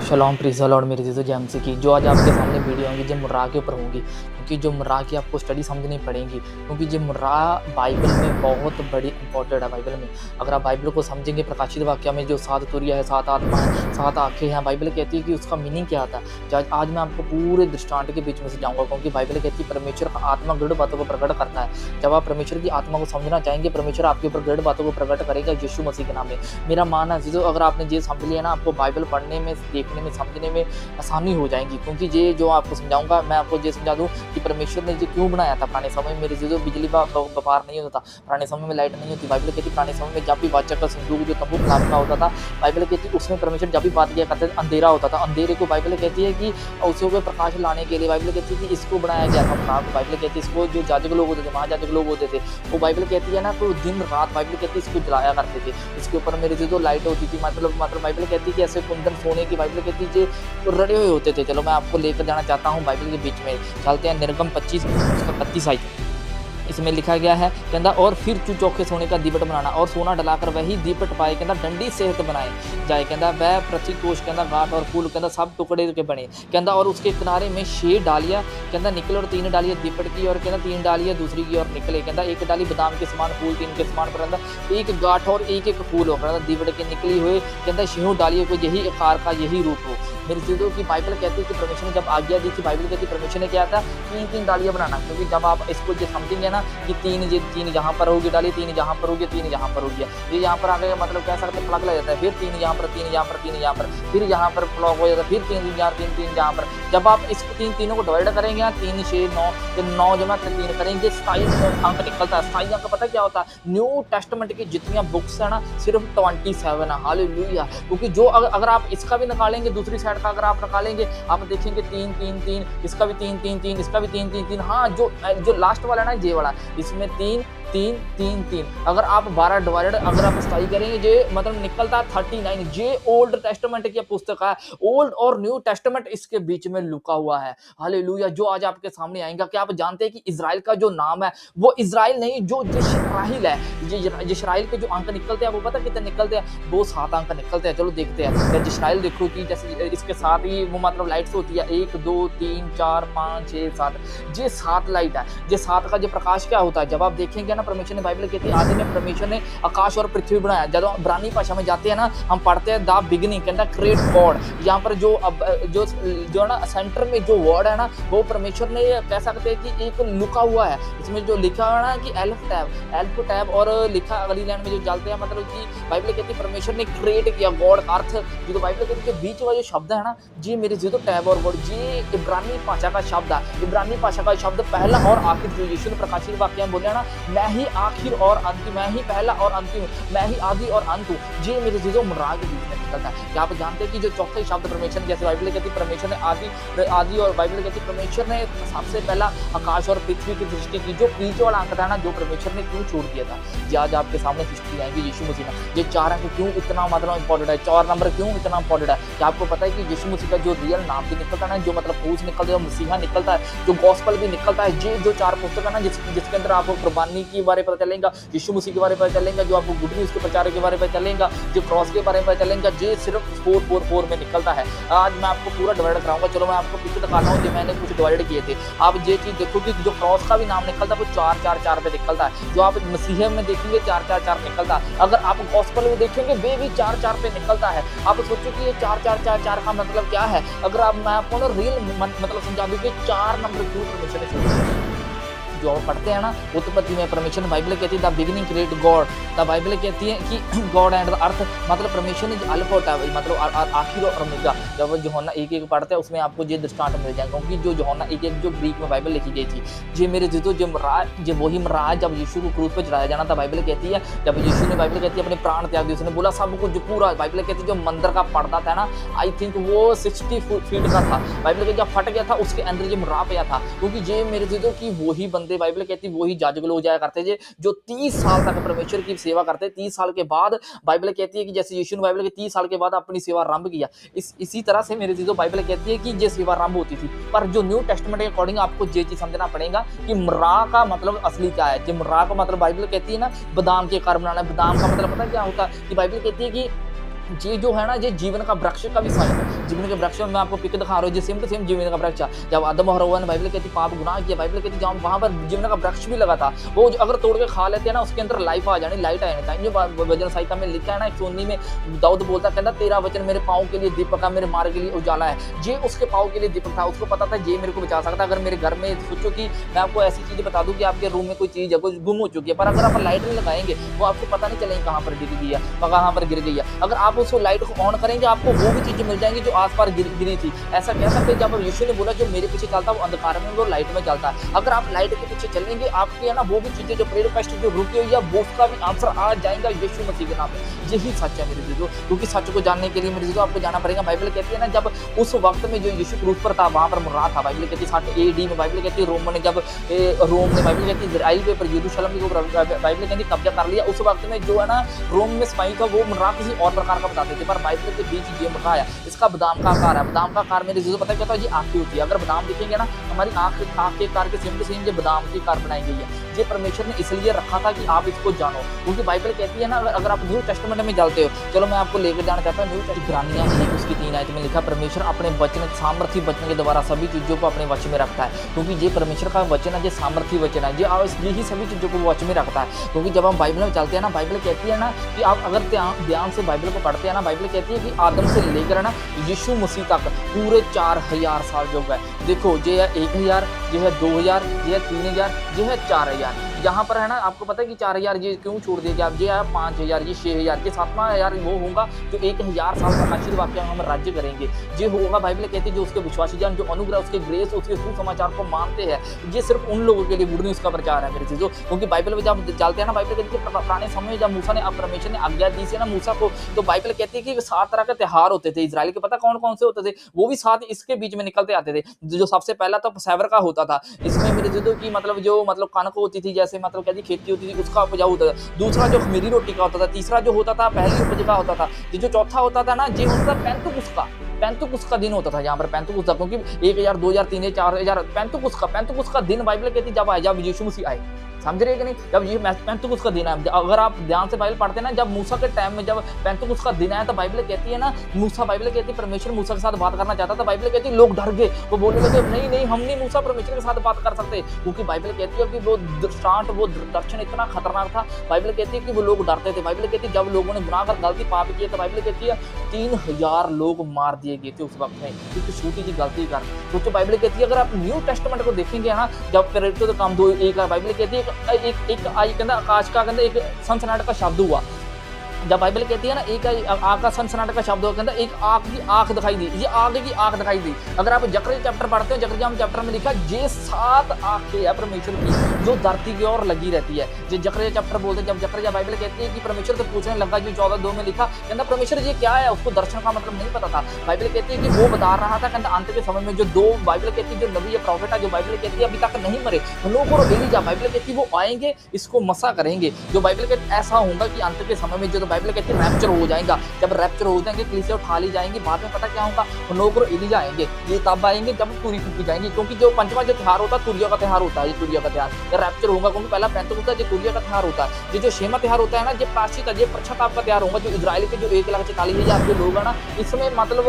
शलोम प्रीज़ Lord मेरी चीज़ों James की जो आज आपके सामने वीडियो होंगी जो मुर्रा के ऊपर होंगी, क्योंकि जो मुर्रा की आपको स्टडी समझनी पड़ेगी, क्योंकि जो मुर्रा बाइबल में बहुत बड़ी इंपॉर्टेंट है। बाइबल में अगर आप बाइबल को समझेंगे, प्रकाशित वाक्य में जो 7 तुरिया है, 7 आत्मा है, 7 आँखें हैं, बाइबल कहती है कि उसका मीनिंग क्या था। आज मैं आपको पूरे दृष्टांत के बीच में से जाऊँगा, क्योंकि बाइबल कहती है परमेश्वर का आत्मा गृढ़ बातों को प्रकट करता है। जब आप परमेश्वर की आत्मा को समझना चाहेंगे, परमेश्वर आपके ऊपर गृढ़ बातों को प्रकट करेगा यीशु मसीह के नाम में। मेरा मानना है चीज़ों अगर आपने ये समझ लिया ना, आपको बाइबल पढ़ने में, देखने में, समझने में आसानी हो जाएगी। क्योंकि ये जो आपको समझाऊंगा, मैं आपको ये समझा दूं कि परमेश्वर ने ये क्यों बनाया था। पुराने समय में मेरे चीज़ों बिजली का व्यापार नहीं होता था, पुराने समय में लाइट नहीं होती। बाइबल कहती पुराने समय में जब भी वाचा का संदूक जो तंबू खिलाफ का होता था, बाइबल कहती उसमें परमेश्वर जब भी बात किया करते थे अंधेरा होता था। अंधेरे को बाइबल कहती है कि उसके ऊपर प्रकाश लाने के लिए बाइबल कहती है कि इसको बनाया गया था। बाइबल कहती है इसको जो जाजक लोग होते थे, महाजाजक लोग होते थे, वो बाइबल कहती है ना, तो दिन रात बाइबल कहती है इसको जलाया करते थे। इसके ऊपर मेरे चीज़ों लाइट होती थी, मतलब बाइबल कहती है कि ऐसे कुंदन सोने की बाइबल कहती है जो रड़े हुए होते थे। चलो मैं आपको लेकर जाना चाहता हूँ बाइबल के बीच में, चलते हैं। निर्गम 25 उसका 31 आयत, इसमें लिखा गया है कहता और फिर चौखे सोने का दीपट बनाना और सोना डलाकर वही दीपट पाए कहता डंडी सेहत बनाए जाए कहता वह प्रतिकोष कहता गांठ और फूल कहता सब टुकड़े के बने कहता और उसके किनारे में 6 डालियाँ कहता निकले और 3 डालियाँ दीपट की और कहता 3 डालियाँ दूसरी की और निकले कहता 1 डाली बादाम के समान फूल 3 के समान पर कहता 1 गांठ और 1 फूल हो कहता दीपट के निकली हुए कहता 6 डालियों को यही आकार का यही रूप हो। मेरी चीज़ों की बाइबल कहती है कि परमेश्वर ने जब आज्ञा दी थी, बाइबल कहती है परमेश्वर ने क्या था 3 डालियाँ बनाना। क्योंकि जब आप इसको जो समझेंगे ना कि 3 यहाँ पर होगी डाली, 3 यहाँ पर होगी, 3 यहाँ पर होगी, ये यहाँ पर आ गया मतलब कह सकते प्लग लग जाता है, फिर 3 यहाँ पर, 3 यहाँ पर, 3 यहाँ पर, फिर यहाँ पर प्लग हो जाता है, फिर 3 यहाँ 3 यहाँ पर। जब आप इसको तीनों को डिवाइड करेंगे 3 6 9 9 जमा 3 करेंगे 27 अंक निकलता है। 27 अंक पता क्या होता है? न्यू टेस्टामेंट की जितनी बुक्स है ना सिर्फ 27 है। हालेलुया। क्योंकि जो अगर आप इसका भी निकालेंगे, दूसरी साइड का अगर आप निकालेंगे, आप देखेंगे 3 3 3, इसका भी 3 3 3, इसका भी 3 3 3। हाँ, जो लास्ट वाला है ना ये वाला, इसमें 3 3 3 3। अगर आप 12 डिवाइडेड अगर आप स्टाई करेंगे ये मतलब निकलता है 39। ये ओल्ड टेस्टामेंट की पुस्तक है, ओल्ड और न्यू टेस्टामेंट इसके बीच में लुका हुआ है। हालेलुया। जो आज आपके सामने आएगा, क्या आप जानते हैं कि इजराइल का जो नाम है वो इजराइल नहीं, जो यिश्राएल है। ये यिश्राएल के जो अंक निकलते हैं वो पता कितने निकलते हैं? वो 7 अंक निकलते हैं। चलो देखते हैं। यिश्राएल देखो कि जैसे इसके साथ ही वो मतलब लाइट्स होती है 1 2 3 4 5 6 7, ये 7 लाइट है। ये 7 का जो प्रकाश क्या होता है? जब आप देखेंगे ना, परमेश्वर ने बाइबल कहती है आदि में परमेश्वर ने आकाश और पृथ्वी बनाया। जब हम इब्रानी भाषा में जाते हैं ना, हम पढ़ते हैं द बिगिनिंग कहता क्रिएट गॉड। यहाँ पर जो ना सेंटर में जो वर्ड है ना, वो परमेश्वर ने कह सकते हैं कि एक लुका हुआ है। इसमें जो लिखा हुआ है ना कि एल्फ टैब और लिखा अगली लाइन में जो चलते हैं, मतलब कि बाइबल कहती है परमेश्वर ने क्रिएट किया गॉड अर्थ। जो बाइबल कहती है बीच वाला जो शब्द है ना, जी मेरे जो टैब और वर्ड, जी इब्रानी भाषा का शब्द है। इब्रानी भाषा का शब्द पहला और आखिर, जो यीशु ने प्रकाशित वाक्य में बोला ना, मैं ही आखिर और अंतिम, मैं ही पहला और अंतिम, मैं ही आदि और अंत हूँ। ये मेरे चीजों मुर्रा के बीच में निकलता है। क्या आप जानते हैं कि जो चौथे शब्द परमेश्वर ने, जैसे बाइबल कहती है परमेश्वर ने आदि और बाइबल कहती है परमेश्वर ने सबसे पहला आकाश और पृथ्वी की सृष्टि की। जो बीच वाला अंक था ना, जो परमेश्वर ने क्यों छोड़ दिया था, ये आज आपके सामने हिस्ट्री आएंगे यीशु मसीह ने। ये 4 अंक क्यों इतना मतलब इंपॉर्टेंट है, 4 नंबर क्यों इतना इंपॉर्टेंट है? क्या आपको पता है कि यीशु मसीह का जो रियल नाम भी निकलता है ना, जो मतलब क्रूस निकलता है, मसीहा निकलता है, जो गॉस्पल भी निकलता है। ये जो 4 पुस्तक है ना, जिसके अंदर आपको कुर्बानी के बारे में पता चलेगा, यीशु मसीह के बारे में पता चलेगा, जो आपको गुड न्यूज़ के प्रचार के बारे में पता चलेगा, जो क्रॉस के बारे में पता चलेगा, ये सिर्फ 444 में निकलता है। आज मैं आपको पूरा डिवाइड कराऊंगा। चलो मैं आपको पीछे दिखाता हूँ जो मैंने कुछ डिवाइड किए थे। आप ये चीज़ देखो कि जो क्रॉस का भी नाम निकलता है वो 4 4 4 पे निकलता है। जो आप मसीह में देखेंगे 4 4 4 निकलता है। अगर आप गॉस्पल में देखेंगे वे भी 4 4 पे निकलता है। आप सोचो कि ये 4 4 4 4 का मतलब क्या है? अगर आप मैं आपको ना रियल मतलब समझा दूँ कि 4 नंबर क्यों परमेश्वर ने छोड़ा। जो आप पढ़ते हैं ना उत्पत्ति में, परमेश्वर ने बाइबल कहती है the beginning create God. The Bible कहती है कि गॉड एंड द अर्थ, मतलब परमेश्वर ने अल्फा होता है, मतलब आखिर और ओमेगा। जब यूहन्ना 1:1 पढ़ते हैं उसमें आपको ये दृष्टांत मिल जाएगा। क्योंकि जो यूहन्ना 1:1 जो ग्रीक में बाइबल लिखी गई थी, ये मेरे जो वही मरा जब यीशु को क्रूस पर चढ़ाया जाना था। बाइबल कहती है जब यीशु ने बाइबल कहती है अपने प्राण त्याग दिए, उसने बोला सब कुछ जो पूरा, बाइबल कहती है जो मंदिर का पर्दा था ना, आई थिंक वो 60 फीट का था। बाइबल कहती जब फट गया था उसके अंदर ये मुर्रा गया था। क्योंकि ये मेरे जो कि वही बंदे, बाइबल कहती वही जाजक लोग जाया करते थे जो 30 साल तक परमेश्वर की सेवा करते। 30 साल के बाद बाइबल कहती है कि जैसे यीशु ने बाइबल के 30 साल के बाद अपनी सेवा आरंभ किया, इसी तरह से मेरे चीजों बाइबल कहती है कि ये सेवा आरंभ होती थी। पर जो न्यू टेस्टामेंट के अकॉर्डिंग आपको ये चीज समझना पड़ेगा कि मुर्रा का मतलब असली क्या है। मुर्रा का मतलब बाइबल कहती है ना बादाम के आकार बनाना। बादाम का मतलब पता क्या होता है कि बाइबल कहती है कि ये जो है ना, ये जीवन का वृक्ष का भी साइन है। जीवन के वृक्ष में मैं आपको पिक दिखा रहा हूँ, ये सेम टू सेम जीवन का वृक्ष है। जब आदम और हव्वा ने, बाइबल कहती पाप गुनाह किया, बाइबल कहती जहाँ वहाँ पर जीवन का वृक्ष भी लगा था, वो अगर तोड़ के खा लेते हैं ना, उसके अंदर लाइफ आ जानी, लाइट आ जानी। जो वचन संहिता में लिखा है ना 119 में, दाऊद बोलता कहता तेरा वचन मेरे पाँव के लिए दीपक है, मेरे मार्ग के लिए उजाला है। ये उसके पाँव के लिए दीपक था, उसको पता था ये मेरे को बचा सकता। अगर मेरे घर में सोचो कि मैं आपको ऐसी चीज़ बता दूँ कि आपके रूम में कोई चीज़ है, कोई गुम हो चुकी है, पर अगर आप लाइट नहीं लगाएंगे वो आपको पता नहीं चलेगी कहाँ पर गिर गई है, कहाँ पर गिर गई है। अगर आप उस लाइट को ऑन करेंगे, आपको वो भी चीजें मिल जाएंगी जो आसपास गिरी थी। ऐसा कह सकते हैं, जब यीशु ने बोला जो मेरे पीछे चलता है वो अंधकार में, वो लाइट में चलता है। अगर आप लाइट के पीछे चलेंगे, आपकी है ना वो भी चीजें जो प्रेयर कष्ट जो रुकी हुई है, वो उसका भी आंसर आ जाएगा यीशु मसीह के नाम में। यही सच है मेरे चीजों, क्योंकि सच को जानने के लिए मेरे चीजों आपको जाना पड़ेगा। बाइबल कहती है ना, जब उस वक्त में जो यीशु क्रूस पर था, वहां पर मुर्रा था। बाइबल कहती है 60 AD में, बाइबल कहती है रोम ने जब रोम ने, बाइबल कहती है इजराइल के ऊपर, यरूशलेम के ऊपर बाइबल कहती कब्जा कर लिया। उस वक्त में जो है ना रोम में सिपाही था, वो मुर्रा किसी और प्रकार का बताते थे, पर बाइबल के बीच ये मुर्रा है, इसका बादाम का आकार है। बादाम का आकार मेरे चीजों पता है क्या था, ये आँख की होती है। अगर बादाम दिखेंगे ना, हमारी आँख के आकार के सेम टू सेम ये बादाम की आकार बनाई गई है। ये परमेश्वर ने इसलिए रखा था कि आप इसको जानो, क्योंकि बाइबल कहती है ना, अगर आप न्यू टेस्टामेंट में जाते हो, चलो मैं आपको लेकर जाना चाहता हूँ न्यू टेस्टामेंट इब्रानियों 1 उसकी 3 आयत में लिखा, परमेश्वर अपने वचन, सामर्थी वचन के द्वारा सभी चीजों को अपने वश में रखता है। क्योंकि ये परमेश्वर का वचन है, ये सामर्थी वचन है, यही सभी चीजों को वश में रखता है। क्योंकि जब हम बाइबल में चलते हैं ना, बाइबल कहती है ना कि आप अगर ध्यान से बाइबल को पढ़ते हैं ना, बाइबल कहती है कि आदम से लेकर ना यीशु मसीह तक पूरे 4000 साल जो है। देखो ये है 1000, ये है 2000, ये है 3000, ये है 4000। यहाँ पर है ना, आपको पता है कि 4000 ये क्यों छोड़ दिया गया, ये है 5000, ये 6000, ये 7000 वो होगा जो 1000 साल का आशीर्वाद के हम राज्य करेंगे। ये होगा, बाइबल कहती है जो उसके विश्वासी जन, जो अनुग्रह, उसके ग्रेस, उसके सुसमाचार को मानते हैं, ये सिर्फ उन लोगों के लिए गुड न्यूज़ का प्रचार है मेरे चीज़ों। क्योंकि बाइबल में जब चलते हैं ना, बाइबल कहती है पुराने समय में जब मूसा ने, परमेश्वर ने आज्ञा दी थी ना मूसा को, तो बाइबल कहती है कि 7 तरह के त्योहार होते थे इजराइल के। पता कौन कौन से होते थे? वो भी 7 इसके बीच में निकलते आते थे। जो सबसे पहला तो सैवर का होता था, इसमें मेरे चीज़ों की मतलब जो मतलब कनक होती थी, जैसे मतलब कहती खेती होती थी, उसका उपजाऊ होता था। दूसरा जो खमीरी रोटी का होता था। तीसरा जो होता था पहली उपज का होता था। जो चौथा होता था ना, ये होता था पैंतुकुस का दिन होता था। यहाँ पर पैंतुकुस था, क्योंकि 1000, 2000, 3000, 4000 पैंतुकुस का दिन बाइबल कहती जब आए, जब यीशु मसीह आए। समझ रहे कि नहीं? जब ये पैंतुकुस का दिन है, अगर आप ध्यान से बाइबल पढ़ते हैं ना, जब मूसा के टाइम में जब पैंतुकुस का दिन आया, तो बाइबल कहती है ना, मूसा, बाइबल कहती है परमेश्वर मूसा के साथ बात करना चाहता था। बाइबल कहती है लोग डर गए, वो बोलने लगे नहीं हम नहीं मूसा परमेश्वर के साथ बात कर सकते, क्योंकि बाइबल कहती है कि वो दृष्टांत, वो दर्शन इतना खतरनाक था। बाइबल कहती है कि वो लोग डरते थे। बाइबल कहती है जब लोगों ने गुनाह कर गलती पाप किए, तो बाइबल कहती है 3000 लोग मार दिए गए थे उस वक्त में, क्योंकि छोटी सी गलती कर। तो बाइबल कहती है अगर आप न्यू टेस्टामेंट को देखेंगे ना, जब प्रेरितों का काम 2:1 बाइबल कहती है एक आई कहता आकाश का कहता एक सनसनाट का शब्द हुआ। जब बाइबल कहती है ना एक आग का सनसनाटा का शब्द होता है, एक आग की आंख दिखाई दी, ये आग की आंख दिखाई दी। अगर आप जकरिया चैप्टर पढ़ते हो, जकरिया चैप्टर में लिखा ये 7 आंखें है परमेश्वर की जो धरती की ओर लगी रहती है। जो जकरिया चैप्टर बोलते हैं, जब जकरिया बाइबल कहती है कि परमेश्वर से पूछने लगा, जो 14:2 में लिखा, कहता परमेश्वर ये क्या है, उसको दर्शन का मतलब नहीं पता था। बाइबल कहती है कि वो बता रहा था, कहता अंत के समय में जो 2 बाइबल कहती है जो नबी या प्रॉफिट है, जो बाइबल कहती है अभी तक नहीं मरे, नूह और एलीजा, बाइबल कहती है वो आएंगे, इसको मसा करेंगे। जो बाइबल कहती है ऐसा होगा कि अंत के समय में जो बाइबल कहती है रैप्चर हो जाएगा। जब रैप्चर हो जाएंगे, कलीसिया उठा ली जाएंगी। बाद में पता क्या होगा, नूह और एलीजा आएंगे, ये तब आएंगे जब तुरी फूकी जाएंगी। क्योंकि जो 5वां जो त्योहार होता है तुरिया का त्योहार होता है, ये तुरिया का त्योहार जब रैप्चर होगा, क्योंकि पहला पैंतुकुस है, जो तुरिया का त्योहार होता है। ये जो 6वां त्योहार होता है ना, ये प्रायश्चित है, ये पश्चाताप का त्योहार होगा। जो इजराइल के जो 1,44,000 जो लोग है ना, इसमें मतलब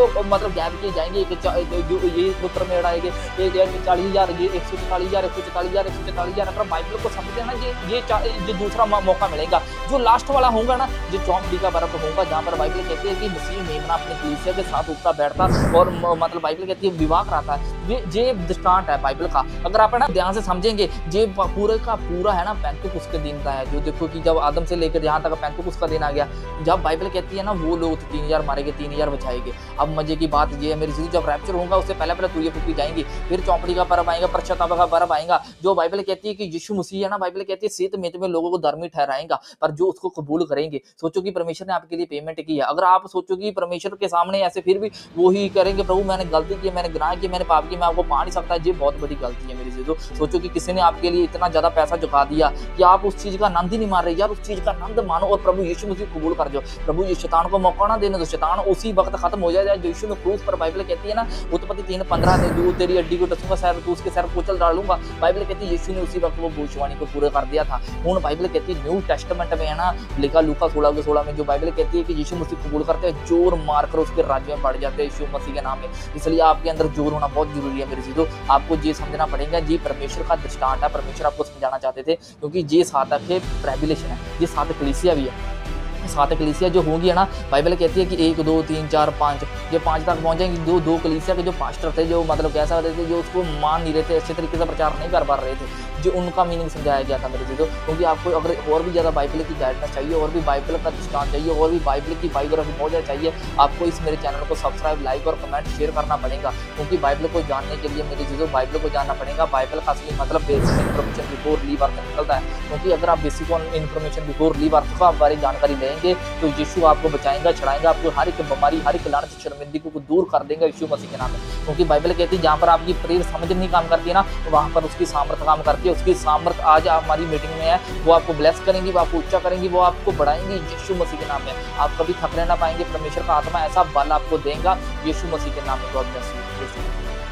गैप किए जाएंगे। ये पुत्र में आएंगे 40,000, ये 144,000 अगर बाइबल को समझते हैं ना, ये दूसरा मौका मिलेगा। जो लास्ट वाला होगा ना, जो चौंपड़ी का बर्फ होगा, जहाँ पर बाइबल कहती है कि मसीह मेमना अपने कलीसिया के साथ उठता बैठता और मतलब बाइबल कहती है विवाह कराता है। ये दृष्टांत है बाइबल का। अगर आप है ना ध्यान से समझेंगे, ये पूरे का पूरा है ना पैंतुकुस के दिन का है। जो देखो कि जब आदम से लेकर यहाँ तक पैंतुकुस का दिन आ गया, जब बाइबल कहती है ना वो लोग 3000 मारेंगे, 3000 बचाएंगे। अब मजे की बात ये है मेरी चीज, जब रैप्चर होगा उससे पहले तुरिया फूकी जाएंगी, फिर चौपड़ी का पर्व आएगा, पश्चाताप का पर्व आएगा। जो बाइबल कहती है कि यीशु मसीह है ना, बाइबल कहती है सेत में लोगों को धर्मी ठहराएगा, पर जो उसको कबूल करेंगे। सोचो कि परमेश्वर ने आपके लिए पेमेंट की है। अगर आप सोचो कि परमेश्वर के सामने ऐसे फिर भी वही करेंगे, प्रभु मैंने गलती की, मैंने गुनाह किया, मैंने पाप किया, मैं आपको पा नहीं सकता, ये बहुत बड़ी गलती है मेरी चीज़ों। सोचो कि किसी ने आपके लिए इतना ज्यादा पैसा चुका दिया कि आप उस चीज का आनंद ही नहीं मान रहे। यार उस चीज का आनंद मानो और प्रभु यीशु मसीह कबूल कर दो। प्रभु ये शैतान को मौका ना देने दो, शैतान उसी वक्त खत्म हो जाए जो यीशु ने क्रूस पर, बाइबल कहती है ना उत्पत्ति 3:15 दूर तेरी हड्डी को टसूंगा, सैर तू उसके सैर कुचल डालूंगा। बाइबल कहती है यीशु ने उसी वक्त वो भविष्यवाणी को पूरा कर दिया था। हूँ बाइबल कहती है न्यू टेस्टामेंट में है ना लिखा, लूका 16 16 में जो बाइबल कहती है कि यीशु मसीह कबूल करते हैं जोर मारकर उसके राज्य में बढ़ जाते हैं यीशु मसीह के नाम में। इसलिए आपके अंदर जोर होना बहुत जरूरी है मेरे चीज़ों। आपको ये समझना पड़ेगा, ये परमेश्वर का दृष्टांत है, परमेश्वर आपको समझाना चाहते थे, क्योंकि ये सातक है ट्राइबुलेशन है, ये सातक कलीसिया भी है। सात कलीसिया जो होंगी है ना, बाइबल कहती है कि 1 2 3 4 5, ये 5 तक पहुंच जाएंगे। दो कलीसिया के जो पास्टर थे, जो मतलब कैसा होते थे, जो उसको मान नहीं रहे थे, अच्छे तरीके से प्रचार नहीं कर पा रहे थे, जो उनका मीनिंग समझाया गया था मेरे चीज़ों। क्योंकि आपको अगर और भी ज़्यादा बाइबल की गाइडेंस चाहिए, और भी बाइबल का दृष्टांत चाहिए, और भी बाइबल की बायोग्राफी बहुत ज़्यादा चाहिए, आपको इस मेरे चैनल को सब्सक्राइब, लाइक और कमेंट शेयर करना पड़ेगा। क्योंकि बाइबल को जानने के लिए मेरी चीज़ों बाइबल को जानना पड़ेगा। बाइबल का असली मतलब बेसिक इन्फॉर्मेशन बिफोर लीव अर्थ निकलता है। क्योंकि अगर आप बेसिक इन्फॉर्मेशन बिफोर लीव अर्थ का बारे जानकारी लेंगे तो यीशु आपको बचाएगा, छड़ाएगा, आपको हर एक बीमारी, हर एक लानत, शर्मिंदगी को दूर कर देगा यीशु मसीह के नाम में। क्योंकि बाइबल कहती है जहाँ पर आपकी प्रेयर समझ नहीं काम करती है ना, तो वहाँ पर उसकी सामर्थ काम करती है। उसकी सामर्थ आज हमारी मीटिंग में है, वो आपको ब्लेस करेंगी, वो आपको ऊंचा करेंगी, वो आपको बढ़ाएंगी यीशु मसीह के नाम में। आप कभी थकने ना पाएंगे, परमेश्वर का आत्मा ऐसा बल आपको देगा यीशु मसीह के नाम में। God bless you.